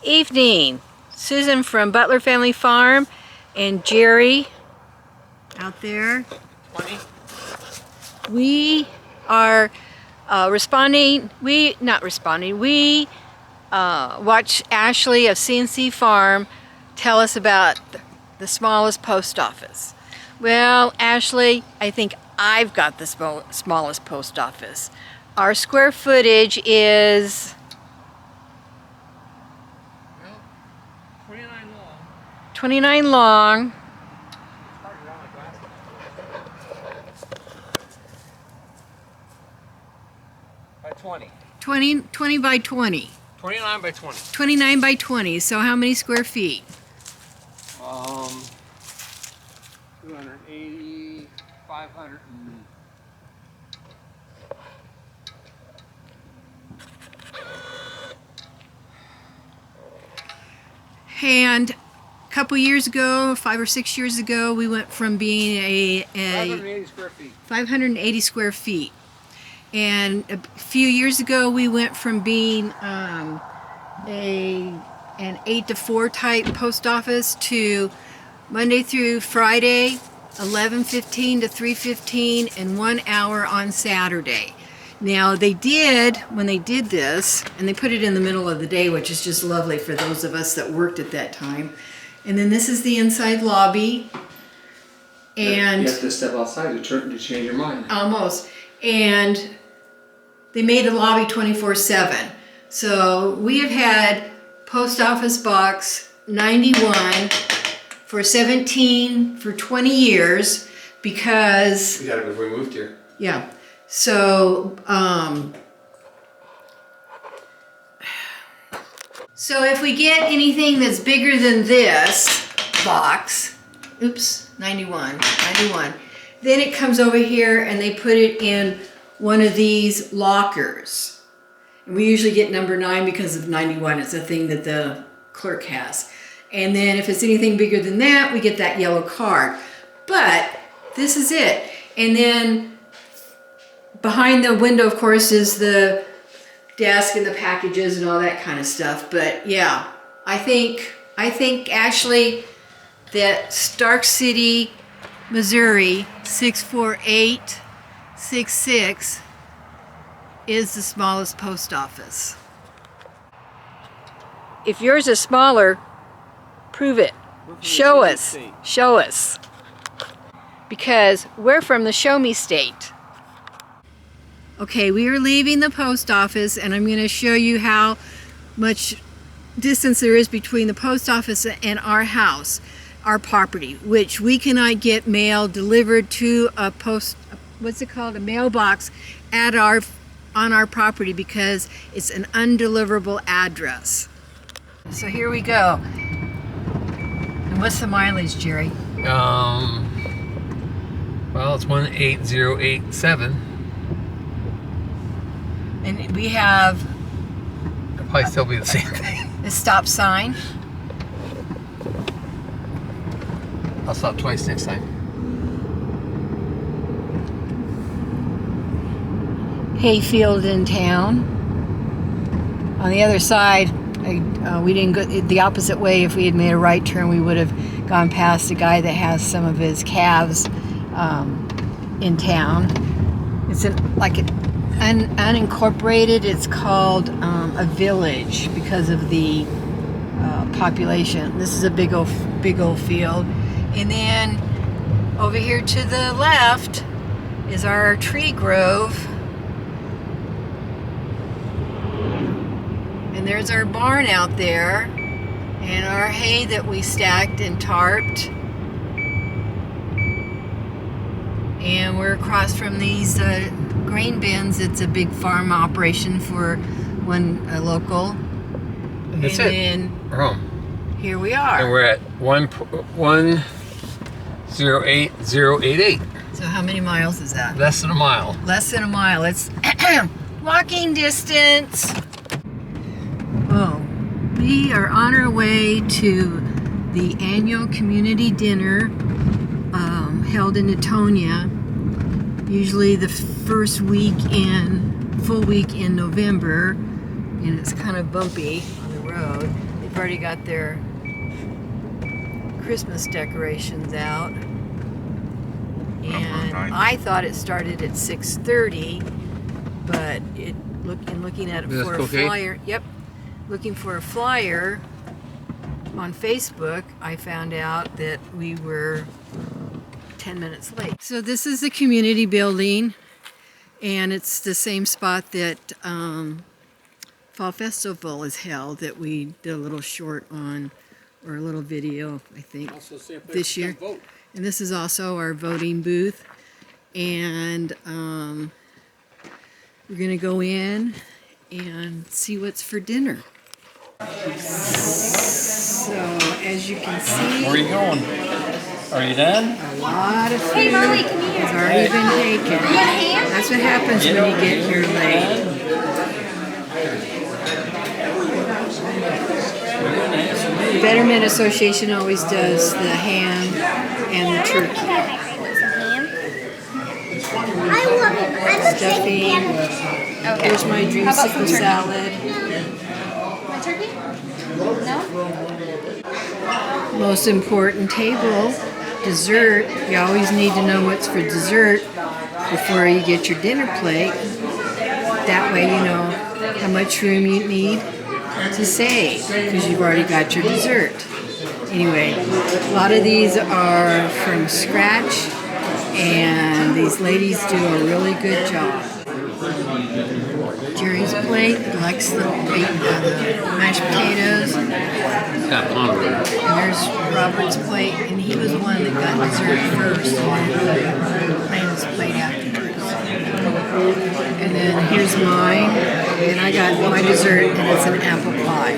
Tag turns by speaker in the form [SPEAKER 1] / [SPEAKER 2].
[SPEAKER 1] evening. Susan from Butler Family Farm and Jerry out there.
[SPEAKER 2] 20.
[SPEAKER 1] We are watch Ashley of CNC Farm tell us about the smallest post office. Well, Ashley, I think I've got the smallest post office. Our square footage is
[SPEAKER 2] 29 long.
[SPEAKER 1] 29 long.
[SPEAKER 2] By 20.
[SPEAKER 1] 20 by 20.
[SPEAKER 2] 29 by 20.
[SPEAKER 1] 29 by 20. So how many square feet?
[SPEAKER 2] 280, 500.
[SPEAKER 1] And a couple years ago, 5 or 6 years ago, we went from being a
[SPEAKER 2] 580 square feet.
[SPEAKER 1] 580 square feet. And a few years ago, we went from being an 8 to 4 type post office to Monday through Friday, 11:15 to 3:15, and 1 hour on Saturday. Now when they did this, and they put it in the middle of the day, which is just lovely for those of us that worked at that time. And then this is the inside lobby. And
[SPEAKER 2] you have to step outside to change your mind.
[SPEAKER 1] Almost. And they made the lobby 24/7. So we have had Post Office Box 91 for 20 years because...
[SPEAKER 2] We got it before we moved here.
[SPEAKER 1] Yeah. So, so if we get anything that's bigger than this box, oops, 91, then it comes over here and they put it in one of these lockers. And we usually get number 9 because of 91. It's a thing that the clerk has. And then if it's anything bigger than that, we get that yellow card. But this is it. And then behind the window, of course, is the desk and the packages and all that kind of stuff. But yeah, I think Ashley, that Stark City, Missouri 64866 is the smallest post office. If yours is smaller, prove it. Show us. Show us. Because we're from the Show Me State. Okay, we are leaving the post office, and I'm going to show you how much distance there is between the post office and our house, our property, which we cannot get mail delivered to a a mailbox on our property because it's an undeliverable address. So here we go. And what's the mileage, Jerry?
[SPEAKER 2] Well, it's 18087.
[SPEAKER 1] And we have...
[SPEAKER 2] It'll probably still be the same thing.
[SPEAKER 1] The stop sign.
[SPEAKER 2] I'll stop twice next time.
[SPEAKER 1] Hayfield in town. On the other side, we didn't go the opposite way. If we had made a right turn, we would have gone past a guy that has some of his calves in town. It's unincorporated. It's called a village because of the population. This is a big old field. And then over here to the left is our tree grove. And there's our barn out there, and our hay that we stacked and tarped. And we're across from these grain bins. It's a big farm operation for a local.
[SPEAKER 2] And that's
[SPEAKER 1] then
[SPEAKER 2] we're home.
[SPEAKER 1] Here we are.
[SPEAKER 2] And we're at 1.08088.
[SPEAKER 1] So how many miles is that?
[SPEAKER 2] Less than a mile.
[SPEAKER 1] Less than a mile. It's walking distance. Oh, we are on our way to the annual community dinner held in Natonia, usually the first full week in November, and it's kind of bumpy on the road. They they've already got their Christmas decorations out. And I thought it started at 6:30, but looking at it
[SPEAKER 2] That's
[SPEAKER 1] for a
[SPEAKER 2] okay?
[SPEAKER 1] flyer. Yep, looking for a flyer on Facebook, I found out that we were 10 minutes late. So this is the community building, and it's the same spot that Fall Festival is held, that we did a little short on, or a little video, I think, this year. And this is also our voting booth. And we're gonna go in and see what's for dinner. So as you can see,
[SPEAKER 3] Where are you going? Are you done?
[SPEAKER 1] a lot of food has already been taken. That's what happens when you get here late. The Betterment Association always does the ham and the turkey.
[SPEAKER 4] I love it. I'm a big
[SPEAKER 1] Stuffing.
[SPEAKER 4] fan.
[SPEAKER 1] Here's my dreamsicle salad.
[SPEAKER 4] My turkey? No?
[SPEAKER 1] Most important table, dessert. You always need to know what's for dessert before you get your dinner plate. That way you know how much room you need to save, because you've already got your dessert. Anyway, a lot of these are from scratch, and these ladies do a really good job. Jerry's plate likes the mashed potatoes.
[SPEAKER 2] Got longer.
[SPEAKER 1] And there's Robert's plate, and he was the one that got dessert first, and ran his plate afterwards. And then here's mine, and I got my dessert, and it's an apple pie.